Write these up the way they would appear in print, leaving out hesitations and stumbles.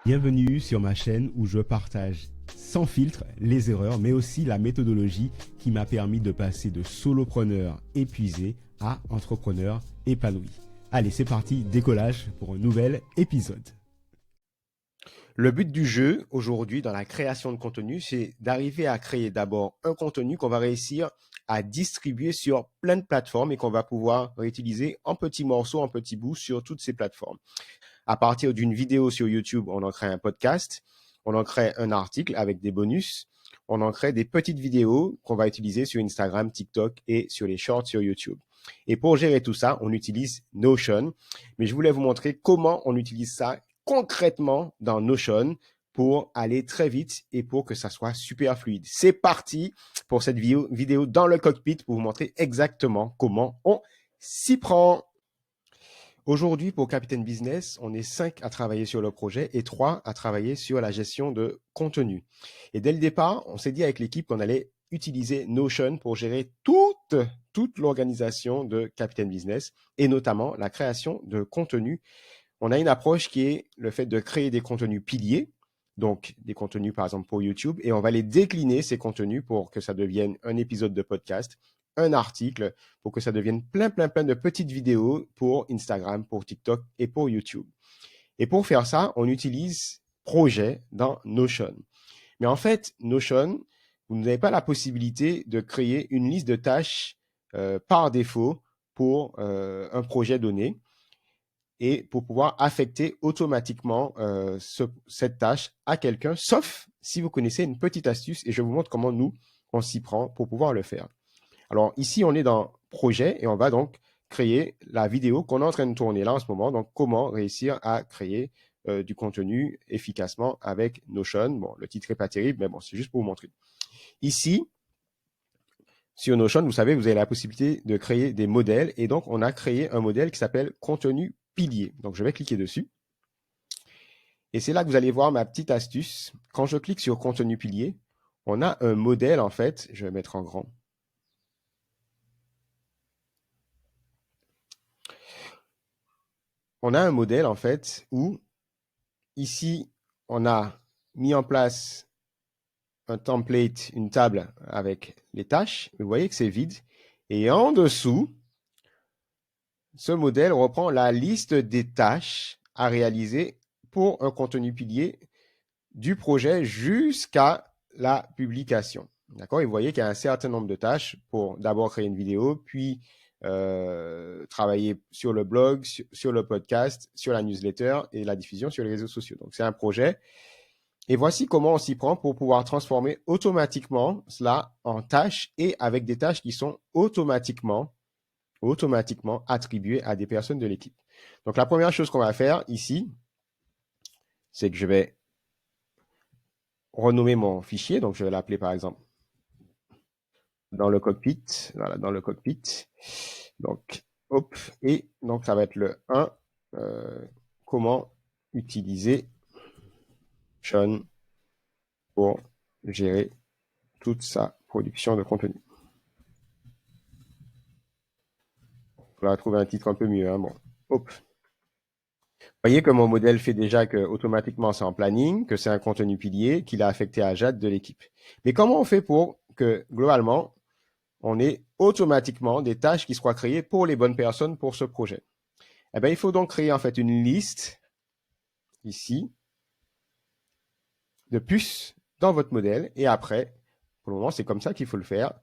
Bienvenue sur ma chaîne où je partage sans filtre les erreurs, mais aussi la méthodologie qui m'a permis de passer de solopreneur épuisé à entrepreneur épanoui. Allez, c'est parti, décollage pour un nouvel épisode. Le but du jeu aujourd'hui dans la création de contenu, c'est d'arriver à créer d'abord un contenu qu'on va réussir à distribuer sur plein de plateformes et qu'on va pouvoir réutiliser en petits morceaux, en petits bouts sur toutes ces plateformes. À partir d'une vidéo sur YouTube, on en crée un podcast, on en crée un article avec des bonus, on en crée des petites vidéos qu'on va utiliser sur Instagram, TikTok et sur les shorts sur YouTube. Et pour gérer tout ça, on utilise Notion. Mais je voulais vous montrer comment on utilise ça concrètement dans Notion pour aller très vite et pour que ça soit super fluide. C'est parti pour cette vidéo dans le cockpit pour vous montrer exactement comment on s'y prend. Aujourd'hui, pour Capitaine Business, on est 5 à travailler sur le projet et 3 à travailler sur la gestion de contenu. Et dès le départ, on s'est dit avec l'équipe qu'on allait utiliser Notion pour gérer toute l'organisation de Capitaine Business et notamment la création de contenu. On a une approche qui est le fait de créer des contenus piliers, donc des contenus par exemple pour YouTube, et on va les décliner ces contenus pour que ça devienne un épisode de podcast, un article, pour que ça devienne plein de petites vidéos pour Instagram, pour TikTok et pour YouTube. Et pour faire ça, on utilise Projet dans Notion. Mais en fait, Notion, vous n'avez pas la possibilité de créer une liste de tâches par défaut pour un projet donné et pour pouvoir affecter automatiquement cette tâche à quelqu'un, sauf si vous connaissez une petite astuce et je vous montre comment nous, on s'y prend pour pouvoir le faire. Alors ici, on est dans projet et on va donc créer la vidéo qu'on est en train de tourner là en ce moment. Donc, comment réussir à créer du contenu efficacement avec Notion. Bon, le titre n'est pas terrible, mais bon, c'est juste pour vous montrer. Ici, sur Notion, vous savez, vous avez la possibilité de créer des modèles et donc, on a créé un modèle qui s'appelle contenu pilier. Donc, je vais cliquer dessus. Et c'est là que vous allez voir ma petite astuce. Quand je clique sur contenu pilier, on a un modèle en fait. Je vais mettre en grand. On a un modèle en fait où ici, on a mis en place un template, une table avec les tâches. Vous voyez que c'est vide. Et en dessous, ce modèle reprend la liste des tâches à réaliser pour un contenu pilier du projet jusqu'à la publication. D'accord? Et vous voyez qu'il y a un certain nombre de tâches pour d'abord créer une vidéo, puis travailler sur le blog, sur le podcast, sur la newsletter et la diffusion sur les réseaux sociaux. Donc, c'est un projet. Et voici comment on s'y prend pour pouvoir transformer automatiquement cela en tâches et avec des tâches qui sont automatiquement attribuées à des personnes de l'équipe. Donc, la première chose qu'on va faire ici, c'est que je vais renommer mon fichier. Donc, je vais l'appeler par exemple dans le cockpit. Voilà, dans le cockpit. Donc, hop, et donc ça va être le 1. Comment utiliser Notion pour gérer toute sa production de contenu. On va trouver un titre un peu mieux. Hein, bon, hop. Vous voyez que mon modèle fait déjà que automatiquement c'est en planning, que c'est un contenu pilier, qu'il a affecté à Jade de l'équipe. Mais comment on fait pour que globalement on ait automatiquement des tâches qui soient créées pour les bonnes personnes pour ce projet? Eh bien, il faut donc créer en fait une liste ici de puces dans votre modèle et après, pour le moment, c'est comme ça qu'il faut le faire.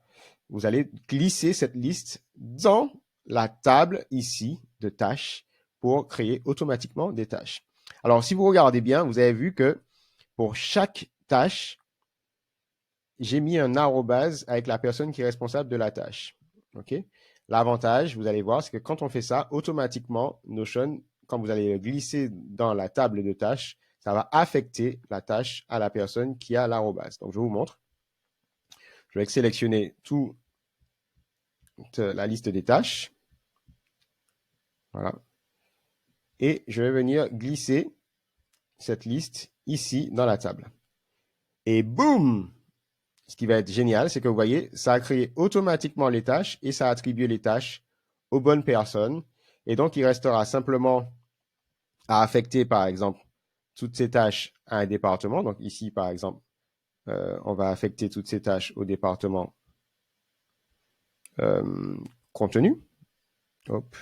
Vous allez glisser cette liste dans la table ici de tâches pour créer automatiquement des tâches. Alors, si vous regardez bien, vous avez vu que pour chaque tâche, j'ai mis un arrobase avec la personne qui est responsable de la tâche. OK? L'avantage, vous allez voir, c'est que quand on fait ça, automatiquement, Notion, quand vous allez glisser dans la table de tâches, ça va affecter la tâche à la personne qui a l'arrobase. Donc, je vous montre. Je vais sélectionner toute la liste des tâches. Voilà. Et je vais venir glisser cette liste ici dans la table. Et boum! Ce qui va être génial, c'est que vous voyez, ça a créé automatiquement les tâches et ça a attribué les tâches aux bonnes personnes. Et donc, il restera simplement à affecter, par exemple, toutes ces tâches à un département. Donc ici, par exemple, on va affecter toutes ces tâches au département contenu. Hop.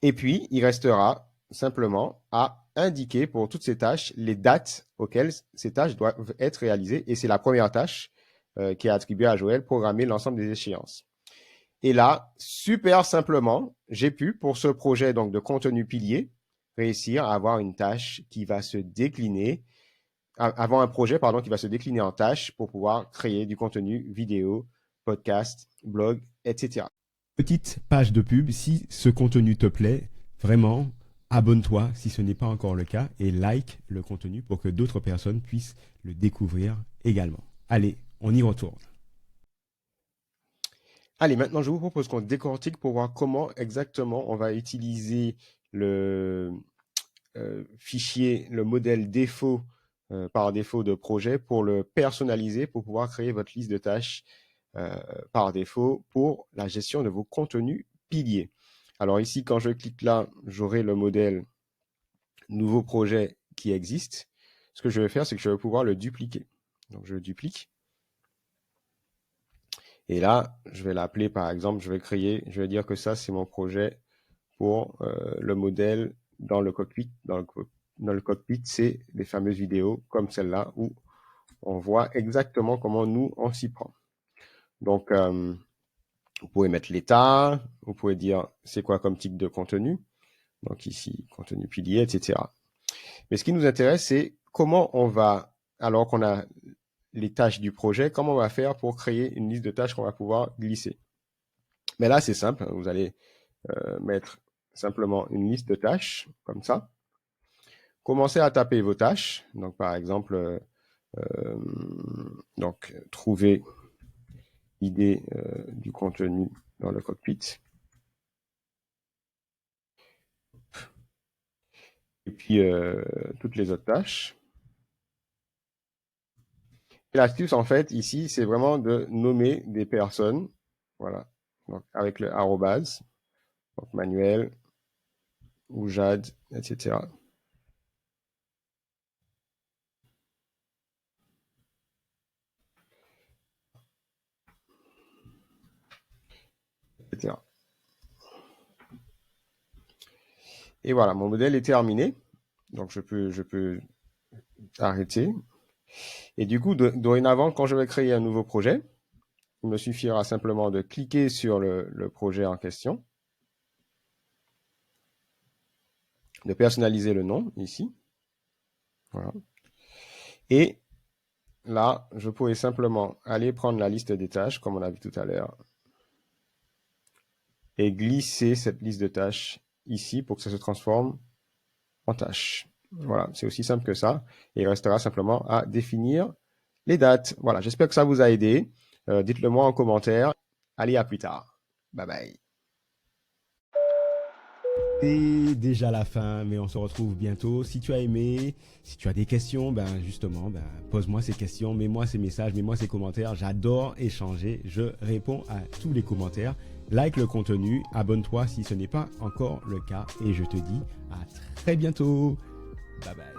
Et puis, il restera simplement à indiquer pour toutes ces tâches les dates auxquelles ces tâches doivent être réalisées. Et c'est la première tâche qui est attribuée à Joël, programmer l'ensemble des échéances. Et là, super simplement, j'ai pu, pour ce projet donc de contenu pilier, réussir à avoir une tâche qui va se décliner, avoir un projet pardon, qui va se décliner en tâches pour pouvoir créer du contenu vidéo, podcast, blog, etc. Petite page de pub, si ce contenu te plaît, vraiment, abonne-toi si ce n'est pas encore le cas et like le contenu pour que d'autres personnes puissent le découvrir également. Allez, on y retourne. Allez, maintenant, je vous propose qu'on décortique pour voir comment exactement on va utiliser le fichier, le modèle défaut par défaut de projet pour le personnaliser, pour pouvoir créer votre liste de tâches par défaut pour la gestion de vos contenus piliers. Alors ici, quand je clique là, j'aurai le modèle nouveau projet qui existe. Ce que je vais faire, c'est que je vais pouvoir le dupliquer. Donc je le duplique. Et là, je vais l'appeler, par exemple, je vais dire que ça, c'est mon projet pour le modèle dans le cockpit. Dans le cockpit, c'est les fameuses vidéos comme celle-là où on voit exactement comment nous, on s'y prend. Donc, vous pouvez mettre l'état, vous pouvez dire c'est quoi comme type de contenu. Donc ici, contenu pilier, etc. Mais ce qui nous intéresse, c'est comment on va, alors qu'on a les tâches du projet, comment on va faire pour créer une liste de tâches qu'on va pouvoir glisser. Mais là, c'est simple. Vous allez mettre simplement une liste de tâches, comme ça. Commencez à taper vos tâches. Donc, par exemple, trouver idée du contenu dans le cockpit. Et puis, toutes les autres tâches. Et l'astuce, en fait, ici, c'est vraiment de nommer des personnes. Voilà. Donc, avec le arrobase. Donc, Manuel, ou Jade, etc. etc. Et voilà, mon modèle est terminé. Donc, je peux arrêter. Et du coup, dorénavant, quand je vais créer un nouveau projet, il me suffira simplement de cliquer sur le projet en question, de personnaliser le nom ici. Voilà. Et là, je pourrais simplement aller prendre la liste des tâches, comme on a vu tout à l'heure, et glisser cette liste de tâches ici pour que ça se transforme en tâches. Voilà, c'est aussi simple que ça. Et il restera simplement à définir les dates. Voilà, j'espère que ça vous a aidé. Dites-le moi en commentaire. Allez, à plus tard. Bye bye. C'est déjà la fin, mais on se retrouve bientôt. Si tu as aimé, si tu as des questions, justement, pose-moi ces questions, mets-moi ces messages, mets-moi ces commentaires. J'adore échanger. Je réponds à tous les commentaires. Like le contenu, abonne-toi si ce n'est pas encore le cas. Et je te dis à très bientôt. Bye bye.